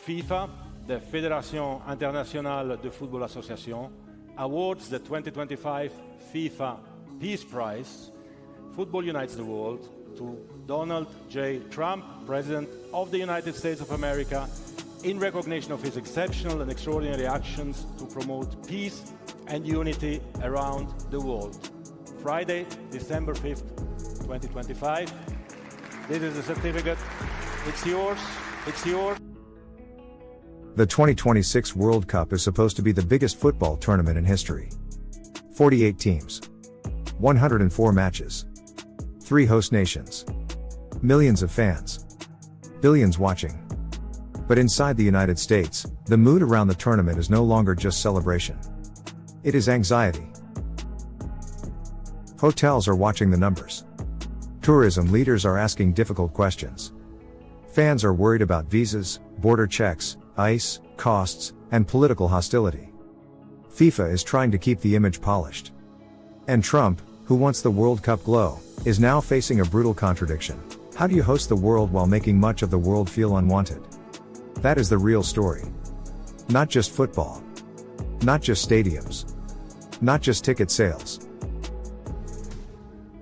FIFA, the Fédération Internationale de Football Association, awards the 2025 FIFA Peace Prize, Football Unites the World, to Donald J. Trump, President of the United States of America, in recognition of his exceptional and extraordinary actions to promote peace and unity around the world. Friday, December 5th, 2025. This is the certificate. It's yours. It's yours. The 2026 World Cup is supposed to be the biggest football tournament in history. 48 teams. 104 matches. 3 host nations. Millions of fans. Billions watching. But inside the United States, the mood around the tournament is no longer just celebration. It is anxiety. Hotels are watching the numbers. Tourism leaders are asking difficult questions. Fans are worried about visas, border checks, ICE, costs, and political hostility. FIFA is trying to keep the image polished. And Trump, who wants the World Cup glow, is now facing a brutal contradiction. How do you host the world while making much of the world feel unwanted? That is the real story. Not just football. Not just stadiums. Not just ticket sales.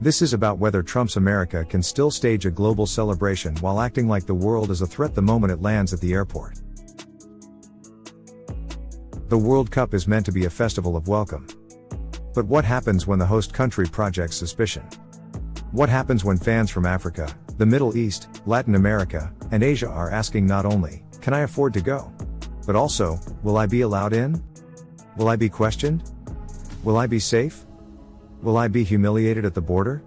This is about whether Trump's America can still stage a global celebration while acting like the world is a threat the moment it lands at the airport. The World Cup is meant to be a festival of welcome. But what happens when the host country projects suspicion? What happens when fans from Africa, the Middle East, Latin America, and Asia are asking not only, can I afford to go? But also, will I be allowed in? Will I be questioned? Will I be safe? Will I be humiliated at the border?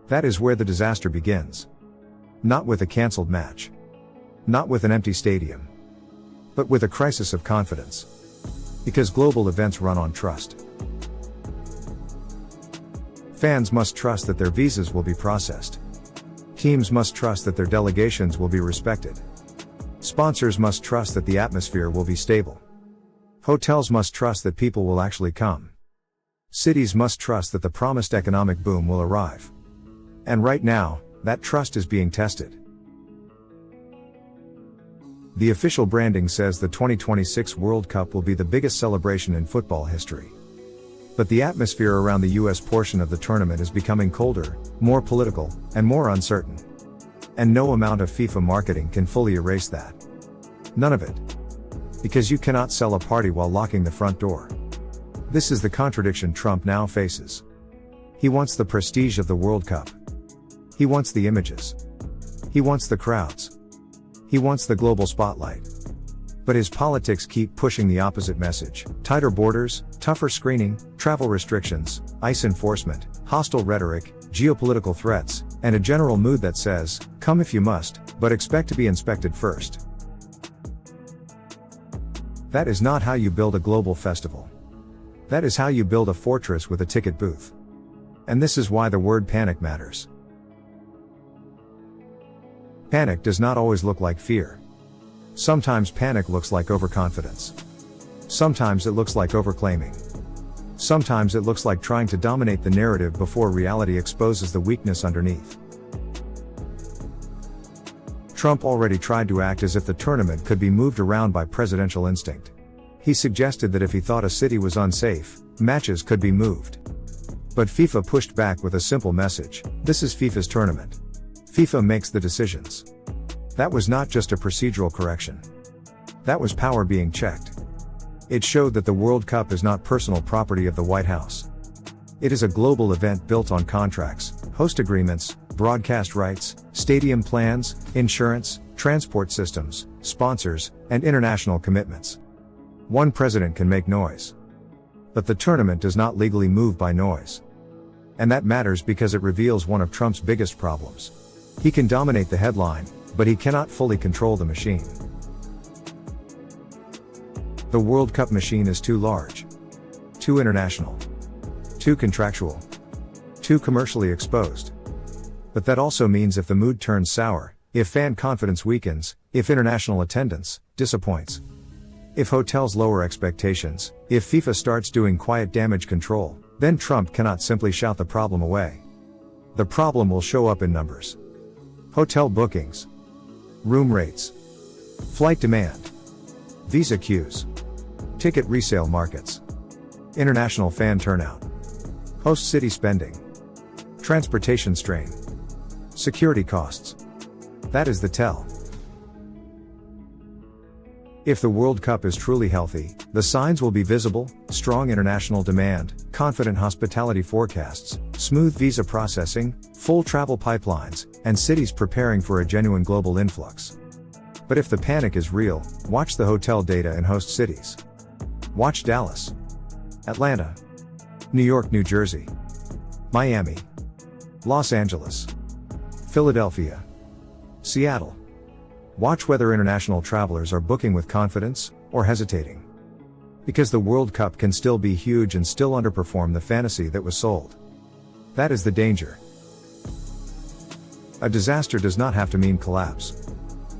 That is where the disaster begins. Not with a cancelled match. Not with an empty stadium. But with a crisis of confidence. Because global events run on trust. Fans must trust that their visas will be processed. Teams must trust that their delegations will be respected. Sponsors must trust that the atmosphere will be stable. Hotels must trust that people will actually come. Cities must trust that the promised economic boom will arrive. And right now, that trust is being tested. The official branding says the 2026 World Cup will be the biggest celebration in football history. But the atmosphere around the US portion of the tournament is becoming colder, more political, and more uncertain. And no amount of FIFA marketing can fully erase that. None of it. Because you cannot sell a party while locking the front door. This is the contradiction Trump now faces. He wants the prestige of the World Cup. He wants the images. He wants the crowds. He wants the global spotlight. But his politics keep pushing the opposite message: tighter borders, tougher screening, travel restrictions, ICE enforcement, hostile rhetoric, geopolitical threats, and a general mood that says, come if you must, but expect to be inspected first. That is not how you build a global festival. That is how you build a fortress with a ticket booth. And this is why the word panic matters. Panic does not always look like fear. Sometimes panic looks like overconfidence. Sometimes it looks like overclaiming. Sometimes it looks like trying to dominate the narrative before reality exposes the weakness underneath. Trump already tried to act as if the tournament could be moved around by presidential instinct. He suggested that if he thought a city was unsafe, matches could be moved. But FIFA pushed back with a simple message: this is FIFA's tournament. FIFA makes the decisions. That was not just a procedural correction. That was power being checked. It showed that the World Cup is not personal property of the White House. It is a global event built on contracts, host agreements, broadcast rights, stadium plans, insurance, transport systems, sponsors, and international commitments. One president can make noise. But the tournament does not legally move by noise. And that matters because it reveals one of Trump's biggest problems. He can dominate the headline, but he cannot fully control the machine. The World Cup machine is too large. Too international. Too contractual. Too commercially exposed. But that also means if the mood turns sour, if fan confidence weakens, if international attendance disappoints, if hotels lower expectations, if FIFA starts doing quiet damage control, then Trump cannot simply shout the problem away. The problem will show up in numbers. Hotel bookings. Room rates. Flight demand. Visa queues. Ticket resale markets. International fan turnout. Host city spending. Transportation strain. Security costs. That is the tell. If the World Cup is truly healthy, the signs will be visible: strong international demand, confident hospitality forecasts, smooth visa processing, full travel pipelines, and cities preparing for a genuine global influx. But if the panic is real, watch the hotel data in host cities. Watch Dallas, Atlanta, New York, New Jersey, Miami, Los Angeles, Philadelphia, Seattle. Watch whether international travelers are booking with confidence or hesitating. Because the World Cup can still be huge and still underperform the fantasy that was sold. That is the danger. A disaster does not have to mean collapse.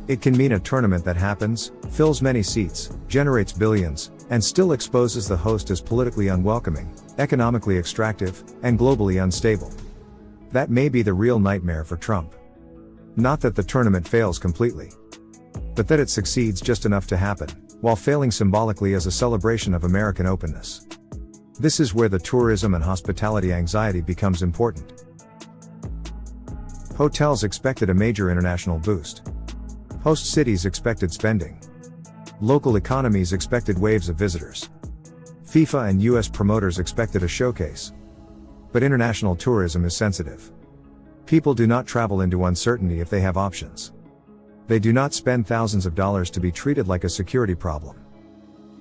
It can mean a tournament that happens, fills many seats, generates billions, and still exposes the host as politically unwelcoming, economically extractive, and globally unstable. That may be the real nightmare for Trump. Not that the tournament fails completely, but that it succeeds just enough to happen, while failing symbolically as a celebration of American openness. This is where the tourism and hospitality anxiety becomes important. Hotels expected a major international boost. Host cities expected spending. Local economies expected waves of visitors. FIFA and US promoters expected a showcase. But international tourism is sensitive. People do not travel into uncertainty if they have options. They do not spend thousands of dollars to be treated like a security problem.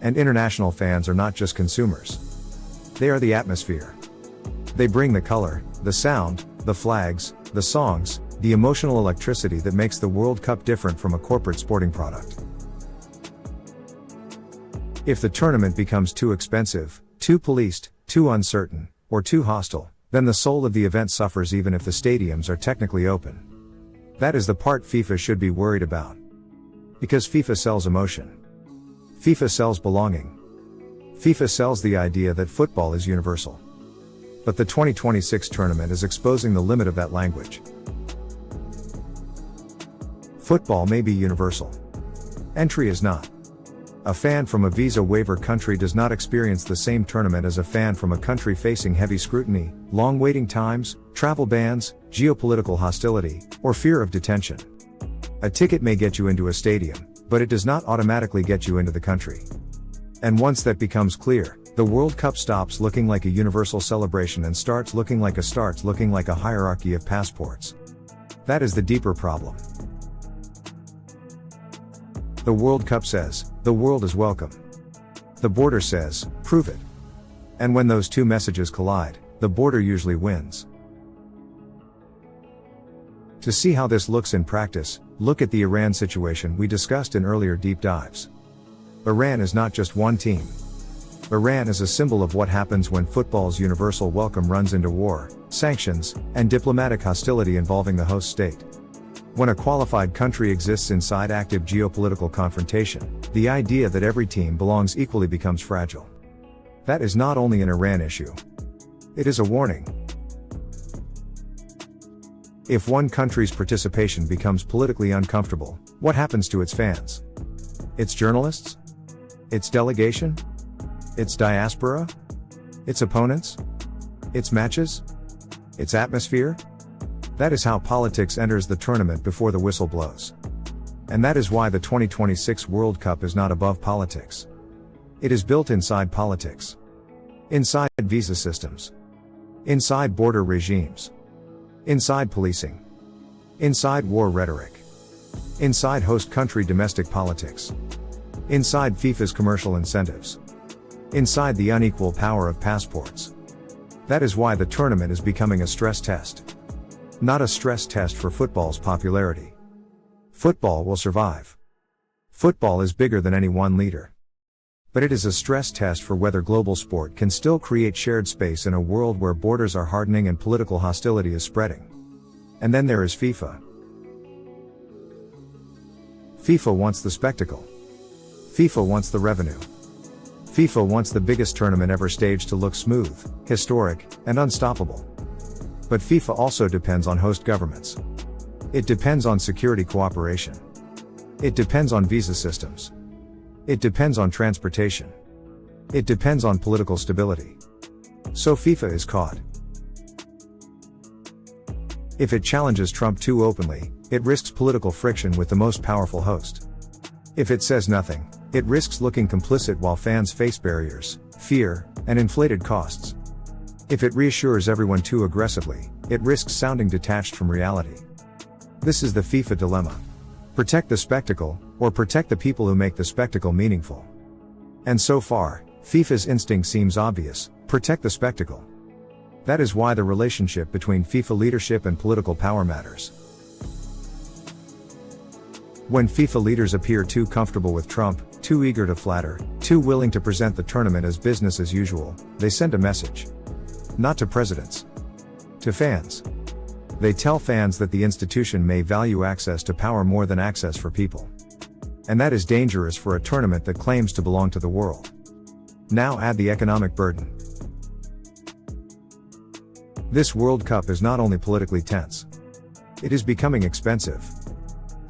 And international fans are not just consumers. They are the atmosphere. They bring the color, the sound, the flags, the songs, the emotional electricity that makes the World Cup different from a corporate sporting product. If the tournament becomes too expensive, too policed, too uncertain, or too hostile, then the soul of the event suffers even if the stadiums are technically open. That is the part FIFA should be worried about. Because FIFA sells emotion. FIFA sells belonging. FIFA sells the idea that football is universal. But the 2026 tournament is exposing the limit of that language. Football may be universal. Entry is not. A fan from a visa waiver country does not experience the same tournament as a fan from a country facing heavy scrutiny, long waiting times, travel bans, geopolitical hostility, or fear of detention. A ticket may get you into a stadium, but it does not automatically get you into the country. And once that becomes clear, the World Cup stops looking like a universal celebration and starts looking like a hierarchy of passports. That is the deeper problem. The World Cup says, the world is welcome. The border says, prove it. And when those two messages collide, the border usually wins. To see how this looks in practice, look at the Iran situation we discussed in earlier deep dives. Iran is not just one team. Iran is a symbol of what happens when football's universal welcome runs into war, sanctions, and diplomatic hostility involving the host state. When a qualified country exists inside active geopolitical confrontation, the idea that every team belongs equally becomes fragile. That is not only an Iran issue. It is a warning. If one country's participation becomes politically uncomfortable, what happens to its fans? Its journalists? Its delegation? Its diaspora? Its opponents? Its matches? Its atmosphere? That is how politics enters the tournament before the whistle blows. And that is why the 2026 World Cup is not above politics. It is built inside politics. Inside visa systems. Inside border regimes. Inside policing. Inside war rhetoric. Inside host country domestic politics. Inside FIFA's commercial incentives. Inside the unequal power of passports. That is why the tournament is becoming a stress test. Not a stress test for football's popularity. Football will survive. Football is bigger than any one leader. But it is a stress test for whether global sport can still create shared space in a world where borders are hardening and political hostility is spreading. And then there is FIFA. FIFA wants the spectacle. FIFA wants the revenue. FIFA wants the biggest tournament ever staged to look smooth, historic, and unstoppable. But FIFA also depends on host governments. It depends on security cooperation. It depends on visa systems. It depends on transportation. It depends on political stability. So FIFA is caught. If it challenges Trump too openly, it risks political friction with the most powerful host. If it says nothing, it risks looking complicit while fans face barriers, fear, and inflated costs. If it reassures everyone too aggressively, it risks sounding detached from reality. This is the FIFA dilemma. Protect the spectacle, or protect the people who make the spectacle meaningful. And so far, FIFA's instinct seems obvious: protect the spectacle. That is why the relationship between FIFA leadership and political power matters. When FIFA leaders appear too comfortable with Trump, too eager to flatter, too willing to present the tournament as business as usual, they send a message. Not to presidents. To fans. They tell fans that the institution may value access to power more than access for people. And that is dangerous for a tournament that claims to belong to the world. Now add the economic burden. This World Cup is not only politically tense. It is becoming expensive.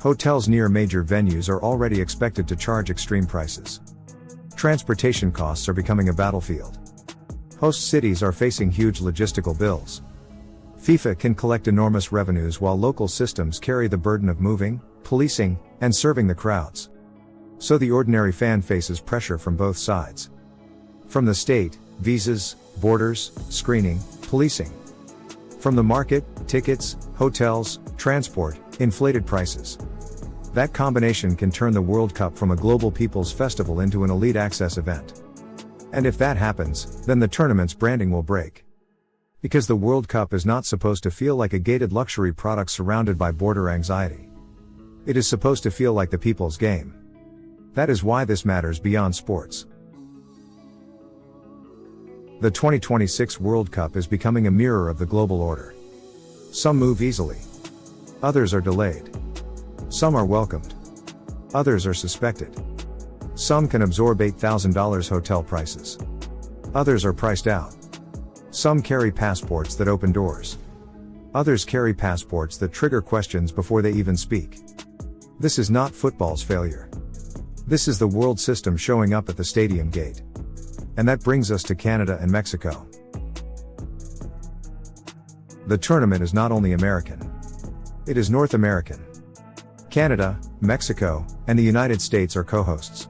Hotels near major venues are already expected to charge extreme prices. Transportation costs are becoming a battlefield. Host cities are facing huge logistical bills. FIFA can collect enormous revenues while local systems carry the burden of moving, policing, and serving the crowds. So the ordinary fan faces pressure from both sides. From the state, visas, borders, screening, policing. From the market, tickets, hotels, transport, inflated prices. That combination can turn the World Cup from a global people's festival into an elite access event. And if that happens, then the tournament's branding will break. Because the World Cup is not supposed to feel like a gated luxury product surrounded by border anxiety. It is supposed to feel like the people's game. That is why this matters beyond sports. The 2026 World Cup is becoming a mirror of the global order. Some move easily. Others are delayed. Some are welcomed. Others are suspected. Some can absorb $8,000 hotel prices. Others are priced out. Some carry passports that open doors. Others carry passports that trigger questions before they even speak. This is not football's failure. This is the world system showing up at the stadium gate. And that brings us to Canada and Mexico. The tournament is not only American. It is North American. Canada, Mexico, and the United States are co-hosts.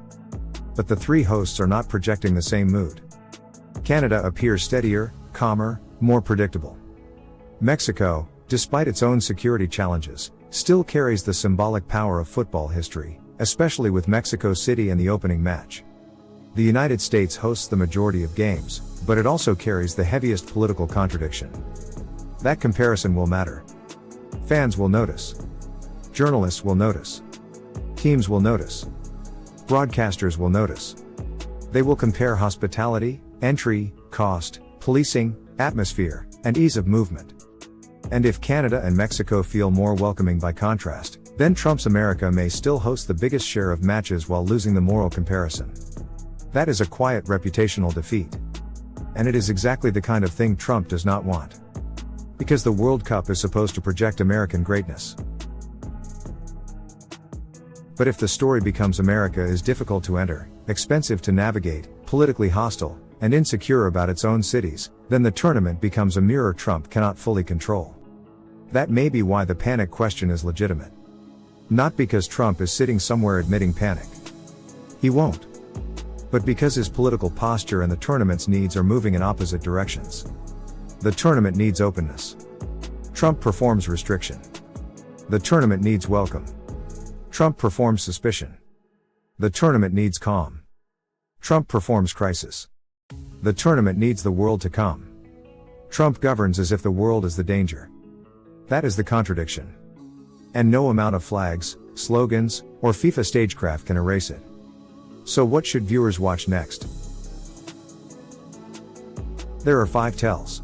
But the three hosts are not projecting the same mood. Canada appears steadier, calmer, more predictable. Mexico, despite its own security challenges, still carries the symbolic power of football history, especially with Mexico City and the opening match. The United States hosts the majority of games, but it also carries the heaviest political contradiction. That comparison will matter. Fans will notice. Journalists will notice. Teams will notice. Broadcasters will notice. They will compare hospitality, entry, cost, policing, atmosphere, and ease of movement. And if Canada and Mexico feel more welcoming by contrast, then Trump's America may still host the biggest share of matches while losing the moral comparison. That is a quiet reputational defeat. And it is exactly the kind of thing Trump does not want. Because the World Cup is supposed to project American greatness. But if the story becomes America is difficult to enter, expensive to navigate, politically hostile, and insecure about its own cities, then the tournament becomes a mirror Trump cannot fully control. That may be why the panic question is legitimate. Not because Trump is sitting somewhere admitting panic. He won't. But because his political posture and the tournament's needs are moving in opposite directions. The tournament needs openness. Trump performs restriction. The tournament needs welcome. Trump performs suspicion. The tournament needs calm. Trump performs crisis. The tournament needs the world to come. Trump governs as if the world is the danger. That is the contradiction. And no amount of flags, slogans, or FIFA stagecraft can erase it. So what should viewers watch next? There are 5 tells.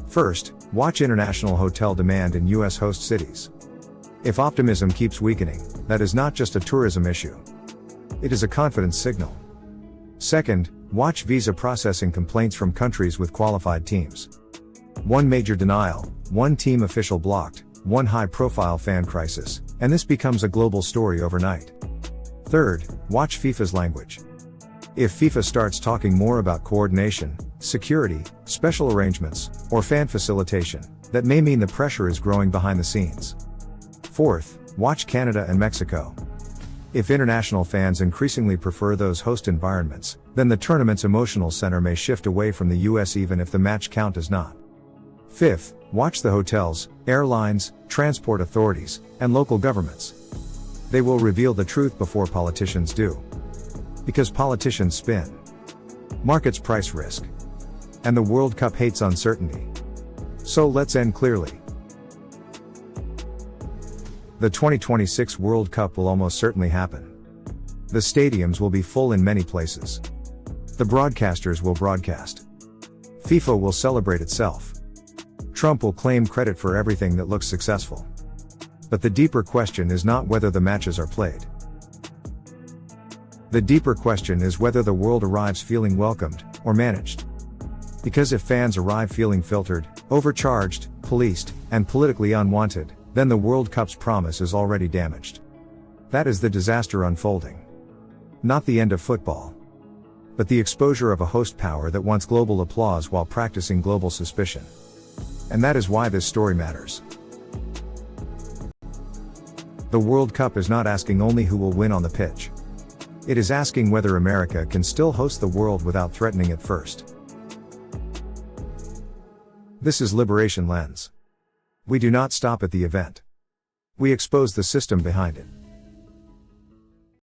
First, watch international hotel demand in US host cities. If optimism keeps weakening, that is not just a tourism issue. It is a confidence signal. Second, watch visa processing complaints from countries with qualified teams. One major denial, one team official blocked, one high-profile fan crisis, and this becomes a global story overnight. Third, watch FIFA's language. If FIFA starts talking more about coordination, security, special arrangements, or fan facilitation, that may mean the pressure is growing behind the scenes. Fourth, watch Canada and Mexico. If international fans increasingly prefer those host environments, then the tournament's emotional center may shift away from the US even if the match count does not. Fifth, watch the hotels, airlines, transport authorities, and local governments. They will reveal the truth before politicians do. Because politicians spin. Markets price risk. And the World Cup hates uncertainty. So let's end clearly. The 2026 World Cup will almost certainly happen. The stadiums will be full in many places. The broadcasters will broadcast. FIFA will celebrate itself. Trump will claim credit for everything that looks successful. But the deeper question is not whether the matches are played. The deeper question is whether the world arrives feeling welcomed, or managed. Because if fans arrive feeling filtered, overcharged, policed, and politically unwanted, then the World Cup's promise is already damaged. That is the disaster unfolding. Not the end of football. But the exposure of a host power that wants global applause while practicing global suspicion. And that is why this story matters. The World Cup is not asking only who will win on the pitch. It is asking whether America can still host the world without threatening it first. This is Liberation Lens. We do not stop at the event. We expose the system behind it.